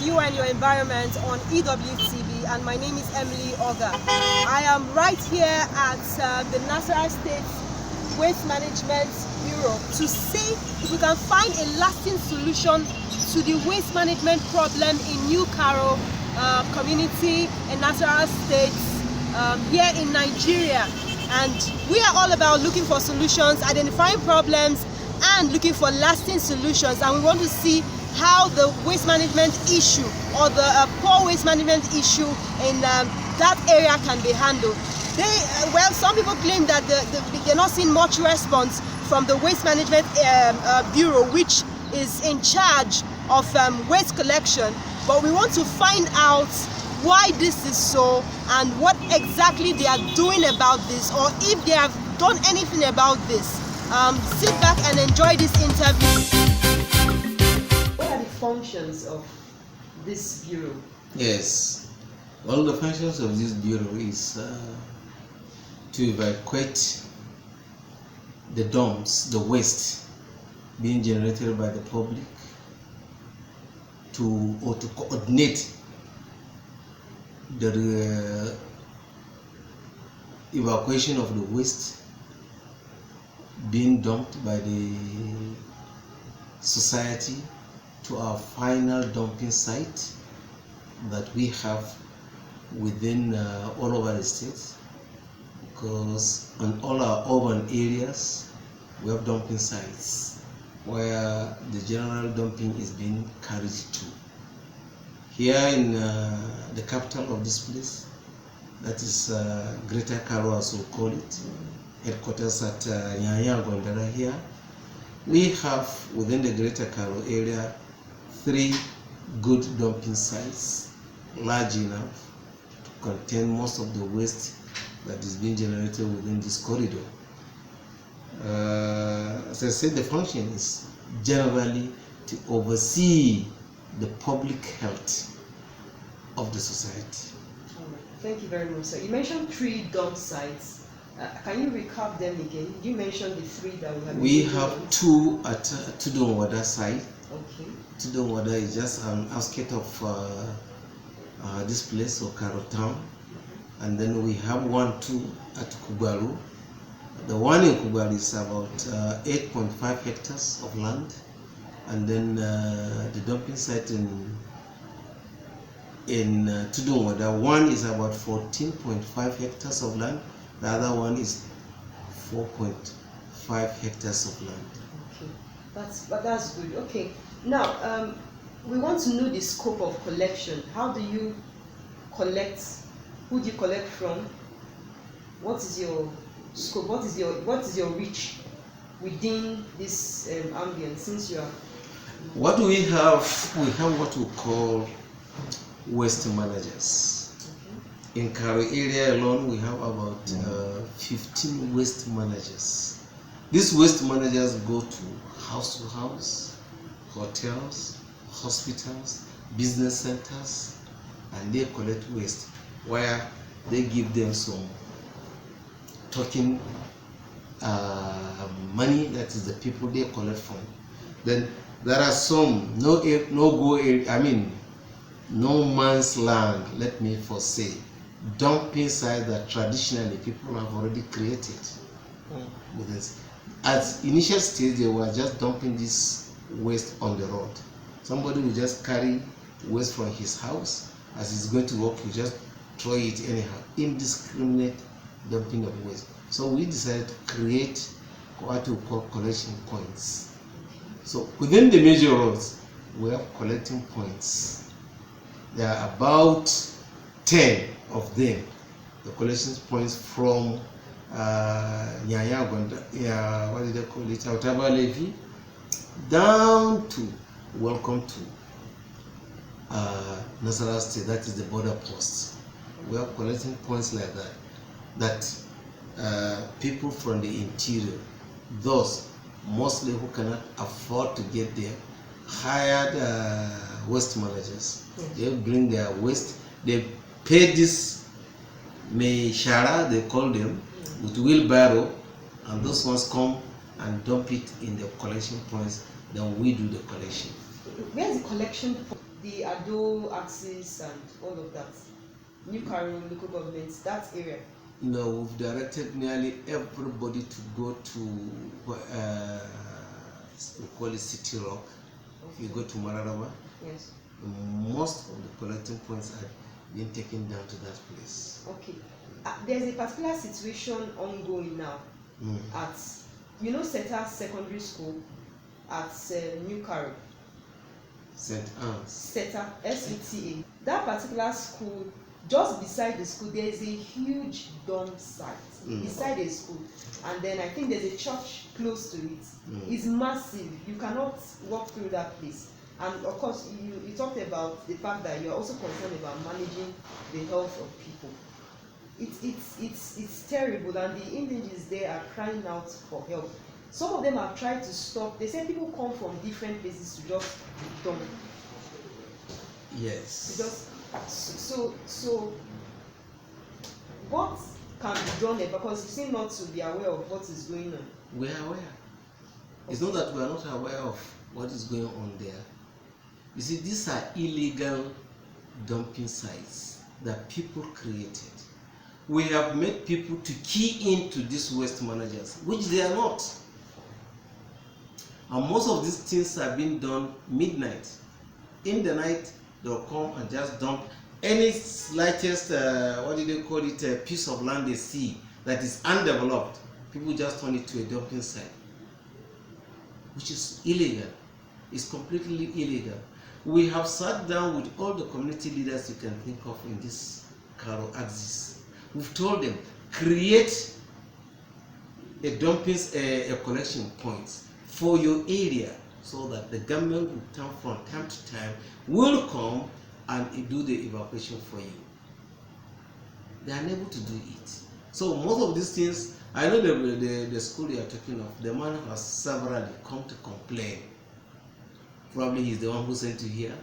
You and Your Environment on EWTV, and my name is Emily Oga. I am right here at the Nasarawa State Waste Management Bureau to see if we can find a lasting solution to the waste management problem in New Karu Community in Nasarawa State here in Nigeria. And we are all about looking for solutions, identifying problems, and looking for lasting solutions. And we want to see how the waste management issue or the poor waste management issue in that area can be handled. Well, some people claim that they're not seeing much response from the Waste Management Bureau, which is in charge of waste collection. But we want to find out why this is so and what exactly they are doing about this, or if they have done anything about this. Sit back and enjoy this interview. What are the functions of this bureau? Yes, one of the functions of this bureau is to evacuate the dumps, the waste being generated by the public, to coordinate the evacuation of the waste being dumped by the society to our final dumping site that we have within all over the state, because on all our urban areas we have dumping sites where the general dumping is being carried to. Here in the capital of this place, that is Greater Karu, as we call it, headquarters at Gondara here, we have within the Greater Karu area 3 good dumping sites, large enough to contain most of the waste that is being generated within this corridor. As I said, the function is generally to oversee the public health of the society. Thank you very much, sir. You mentioned 3 dump sites. Can you recap them again? You mentioned the 3 that we have. We have 2 at Tudunwada site. Okay. Tudunwada is just an outskirt of this place, or Karu town. And then we have 1, 2 at Kugaru. The one in Kugaru is about 8.5 hectares of land. And then the dumping site in Tudunwada, one is about 14.5 hectares of land. The other one is 4.5 hectares of land. Okay, that's good. Okay, now we want to know the scope of collection. How do you collect? Who do you collect from? What is your scope? What is your reach within this ambience? Since you are what we have what we call waste managers. In Karu area alone, we have about 15 waste managers. These waste managers go to house, hotels, hospitals, business centers, and they collect waste, where they give them some token money, that is the people they collect from. Then there are some no man's land, let me foresay, dumping sites that traditionally people have already created. With this. At initial stage, they were just dumping this waste on the road. Somebody will just carry waste from his house. As he's going to work, he just throw it anyhow. Indiscriminate dumping of waste. So we decided to create what we call collection points. So within the major roads, we have collecting points. There are about 10 of them, the collection points from what did they call it, Autaba Levy, down to welcome to Nasarawa State, that is the border post. We have collecting points like that people from the interior, those mostly who cannot afford to get there, hired waste managers. They bring their waste, they pay this shara, they call them, with wheelbarrow, and those ones come and dump it in the collection points. Then we do the collection. Where's the collection? the Ado axis and all of that, New Karu local government, that area? No, we've directed nearly everybody to go to we call it City Rock. Okay. You go to Nasarawa. Yes. Most of the collecting points are being taken down to that place. Okay. There's a particular situation ongoing now at, you know, Seta Secondary School at New Karu. St. Anne's. Seta, SETA. That particular school, just beside the school, there is a huge dump site beside the school, and then I think there's a church close to it. It's massive. You cannot walk through that place. And of course, you talked about the fact that you are also concerned about managing the health of people. It's terrible, and the indigenous there are crying out for help. Some of them have tried to stop. They say people come from different places to just dump. Yes. So what can be done there? Because you seem not to be aware of what is going on. We are aware. It's not that we are not aware of what is going on there. You see, these are illegal dumping sites that people created. We have made people to key into these waste managers, which they are not. And most of these things are being done midnight. In the night, they'll come and just dump any slightest, what do they call it, a piece of land they see that is undeveloped. People just turn it to a dumping site, which is illegal. It's completely illegal. We have sat down with all the community leaders you can think of in this Karu axis. We've told them, create a dumping, a collection point for your area, so that the government will come from time to time, will come and do the evacuation for you. They are unable to do it. So most of these things, I know the school you are talking of, the man has severally come to complain. Probably he's the one who sent you here.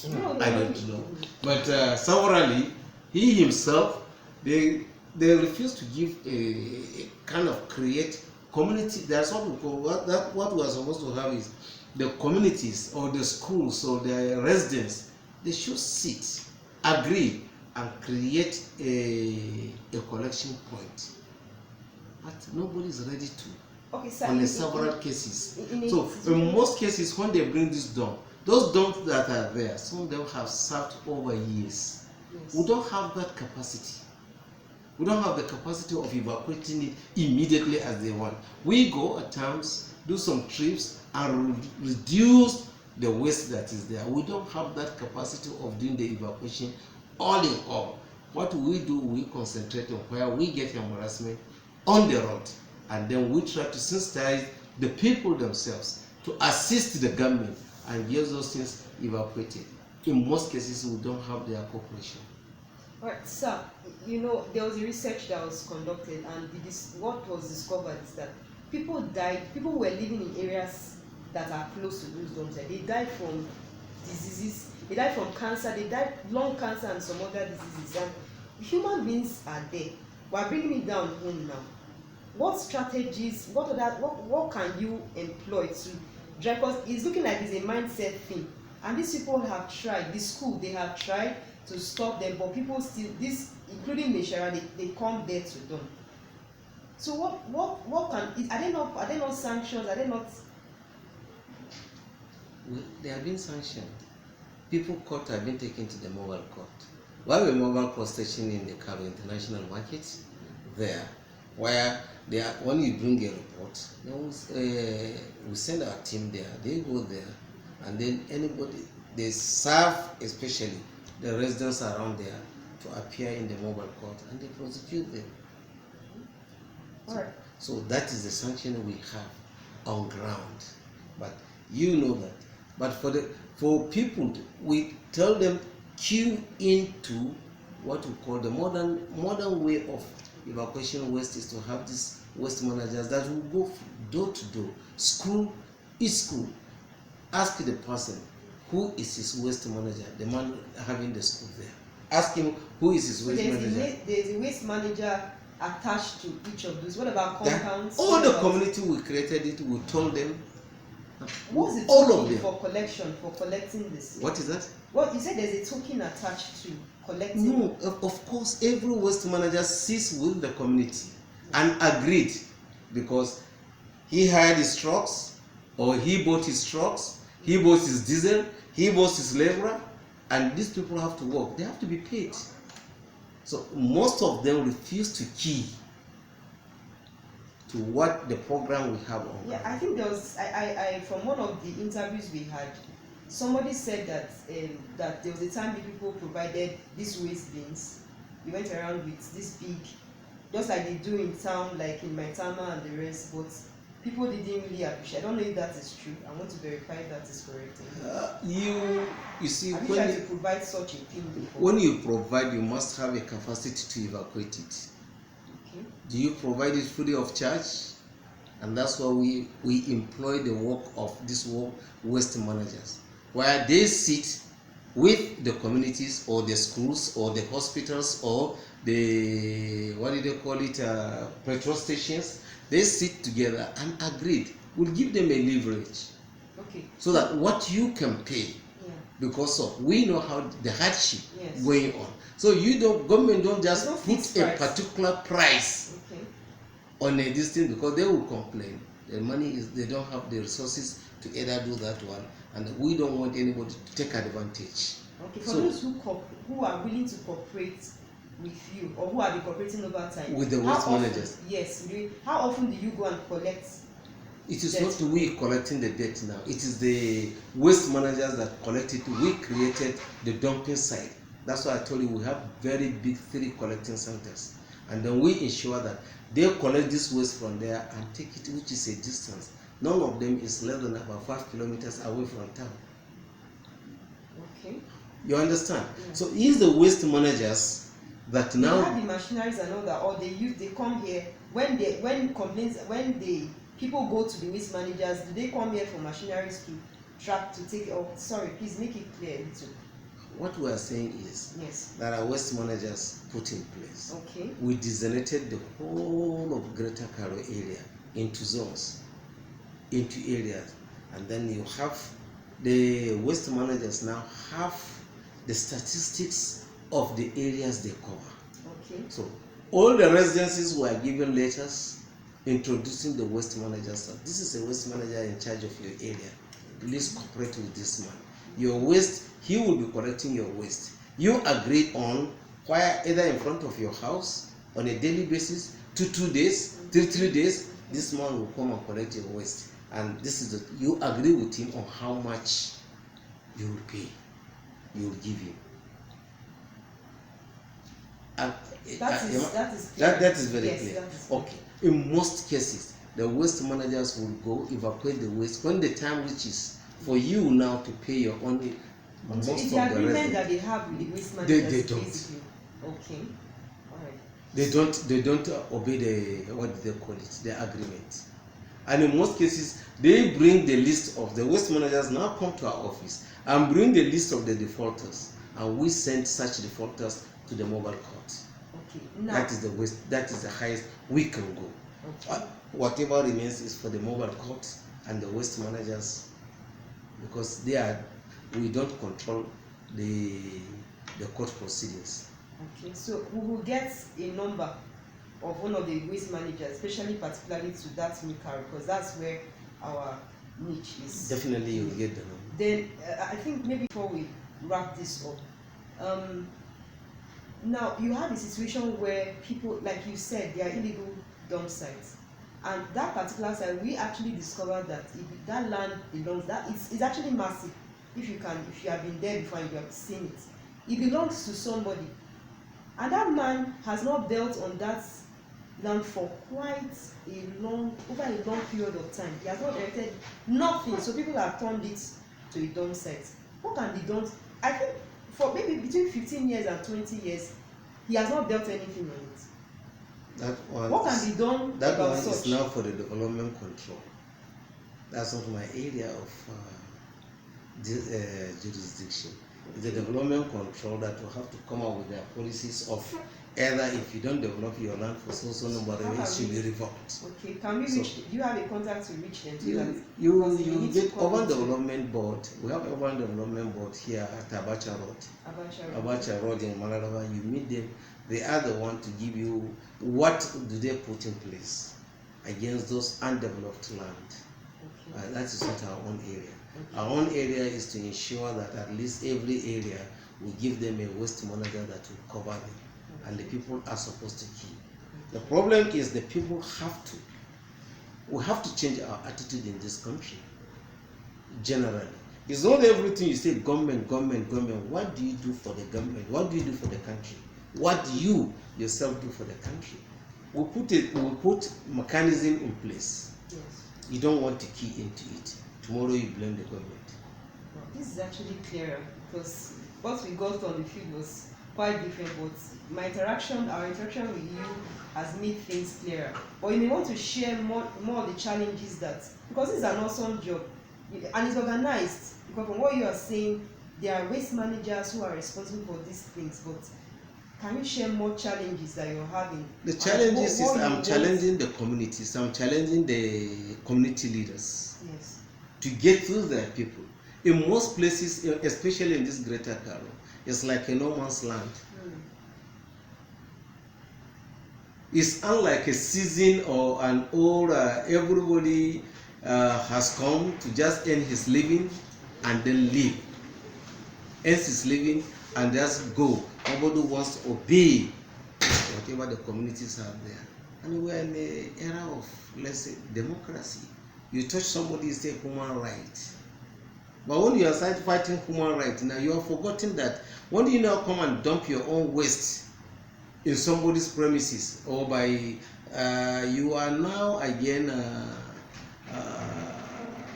I don't know. But severally, he himself, they refuse to give a kind of create community. That's what we call what we are supposed to have is the communities or the schools or the residents. They should sit, agree, and create a collection point. But nobody is ready to. Okay, sir. In several cases. So in most cases, when they bring this dump, those dumps that are there, some of them have served over years. Yes. We don't have that capacity. We don't have the capacity of evacuating it immediately as they want. We go at times, do some trips, and reduce the waste that is there. We don't have that capacity of doing the evacuation all in all. What we do, we concentrate on where we get embarrassment on the road, and then we try to sensitize the people themselves to assist the government and get those things evacuated. In most cases, we don't have their cooperation. All right, sir. You know, there was a research that was conducted, and what was discovered is that people died. People who were living in areas that are close to those dumps. They died from diseases. They died from cancer. They died lung cancer and some other diseases. And human beings are there. We are bringing it down home now. What strategies? What can you employ to drive? Because it's looking like it's a mindset thing. And these people have tried. The school, they have tried to stop them, but people still, this including Nasarawa, they come there to dump. So what can, are they not sanctions? Are they not? Well, they have been sanctioned. People caught have been taken to the mobile court. We have a mobile court station in the Karu International Market there, where they are, when you bring a report, we send our team there. They go there, and then anybody, they serve, especially the residents around there, to appear in the mobile court, and they prosecute them. All right. So that is the sanction we have on ground. But you know that. But for people, we tell them queue into what we call the modern way of evacuation waste is to have these waste managers that will go door to door, each school, ask the person who is his waste manager, the man having the school there. Ask him who is his waste manager. There's a waste manager attached to each of those. What about compounds? All the community we created it, we told them What's the all of token them. for collecting this? What is that? Well, you said there's a token attached to collecting. No, of course, every waste manager sits with the community and agreed, because he hired his trucks, or he bought his trucks, he bought his diesel, he bought his labor, and these people have to work. They have to be paid. So most of them refuse to key to what the program we have on. Yeah, I think there was, I from one of the interviews we had, somebody said that that there was a time the people provided these waste bins. They went around with this big, just like they do in town, like in Maitama and the rest, but people didn't really appreciate. I don't know if that is true. I want to verify if that is correct. You see, Have you tried to provide such a thing before? when you provide, you must have a capacity to evacuate it. Okay. Do you provide it free of charge? And that's why we employ the work of these waste managers, where they sit with the communities or the schools or the hospitals or the, what do they call it, petrol stations. They sit together and agreed. We'll give them a leverage. Okay. So that what you can pay, because of, we know how the hardship going on. So government don't just put a particular price on this thing, because they will complain. The money is, they don't have the resources to either do that one, and we don't want anybody to take advantage. Okay, for those who are willing to cooperate with you, or who are cooperating over time with the waste managers. Yes, how often do you go and collect? It is not we collecting the debt now. It is the waste managers that collect it. We created the dumping site. That's why I told you we have very big 3 collecting centers, and then we ensure that they collect this waste from there and take it, which is a distance. None of them is less than about 5 kilometers away from town. Okay. You understand? Yeah. So it's the waste managers that now. They have the machineries and all that, or they come here when people go to the waste managers. Do they come here for machineries to take? Oh, sorry, please make it clear. What we are saying is that our waste managers put in place. Okay. We designated the whole of Greater Karu area into zones, into areas, and then you have the waste managers now have the statistics of the areas they cover. Okay. So all the residences were given letters introducing the waste managers. This is a waste manager in charge of your area. Please cooperate with this man. Your waste, he will be collecting your waste. You agreed on where, either in front of your house on a daily basis, 2 days, 3 days, this man will come and collect your waste. And this is you agree with him on how much you will pay, you will give him. That is very clear. Okay. In most cases, the waste managers will go evacuate the waste when the time reaches for you now to pay your only. So it's the agreement that they have with the waste managers. They don't. Basically. Okay. All right. They don't obey the, what do they call it, the agreement. And in most cases, they bring the list of the waste managers now come to our office and bring the list of the defaulters, and we send such defaulters to the mobile court. Okay. Now, that is the highest we can go. Okay. Whatever remains is for the mobile court and the waste managers, because we don't control the court proceedings. Okay, so we will get a number of one of the waste managers, especially particularly to that new car, because that's where our niche is. Definitely you will get the number. Then I think maybe before we wrap this up, now you have a situation where people, like you said, they are illegal dump sites, and that particular site, we actually discovered that if that land belongs, that it's actually massive. If you have been there before and you have seen it, it belongs to somebody, and that man has not dealt on that land for quite over a long period of time. He has not erected nothing, so people have turned it to a dump site. What can be done? I think for maybe between 15 years and 20 years, he has not dealt anything on it. What can be done that about one such? is now for the development control. That's not my area of jurisdiction. It's the development control that will have to come up with their policies of Either if you don't develop your land for so number of years, you'll be revoked. Okay, can we reach? Do you have a contact to reach them? You get urban development board. We have urban development board here at Abacha Road. Abacha Road in Nasarawa. You meet them. They are the one to give you what do they put in place against those undeveloped land. Okay. That is not our own area. Okay. Our own area is to ensure that at least every area we give them a waste manager that will cover them. And the people are supposed to keep. The problem is the people we have to change our attitude in this country. Generally, it's not everything you say government. What do you do for the government? What do you do for the country? What do you yourself do for the country? We put mechanism in place. Yes. You don't want to key into it. Tomorrow you blame the government. Well, this is actually clearer because what we got on the field was quite different, but our interaction with you has made things clearer. But you may want to share more of the challenges because this is an awesome job and it's organized. Because from what you are saying, there are waste managers who are responsible for these things. But can you share more challenges that you're having? The challenges is I'm challenging the communities. I'm challenging the community leaders. Yes. To get to their people. In most places, especially in this greater Karu, it's like a no man's land. It's unlike a season or an old, everybody has come to just earn his living and then leave. Earns his living and just go. Nobody wants to obey whatever the communities have there. And we're in an era of, let's say, democracy. You touch somebody, you say human rights. But when you are fighting human rights, now you are forgetting that when you now come and dump your own waste in somebody's premises, or by you are now again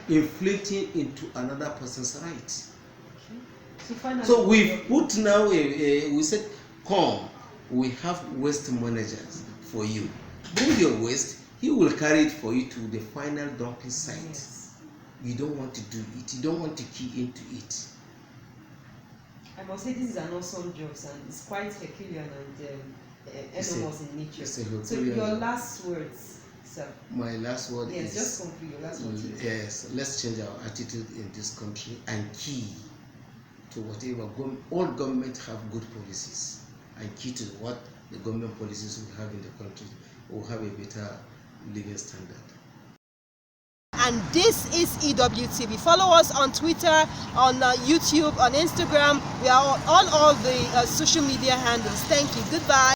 inflicting into another person's rights. Okay. So we put now we said, come, we have waste managers for you. Bring your waste, he will carry it for you to the final dumping site. Yes. You don't want to do it. You don't want to key into it. I must say this is an awesome job, and it's quite peculiar and enormous in nature. So your last words, sir. My last word is just conclude your last word. Yes, let's change our attitude in this country and key to whatever all government have good policies and key to what the government policies we have in the country will have a better living standard. And this is EWTV. Follow us on Twitter, on YouTube, on Instagram. We are on all the social media handles. Thank you. Goodbye.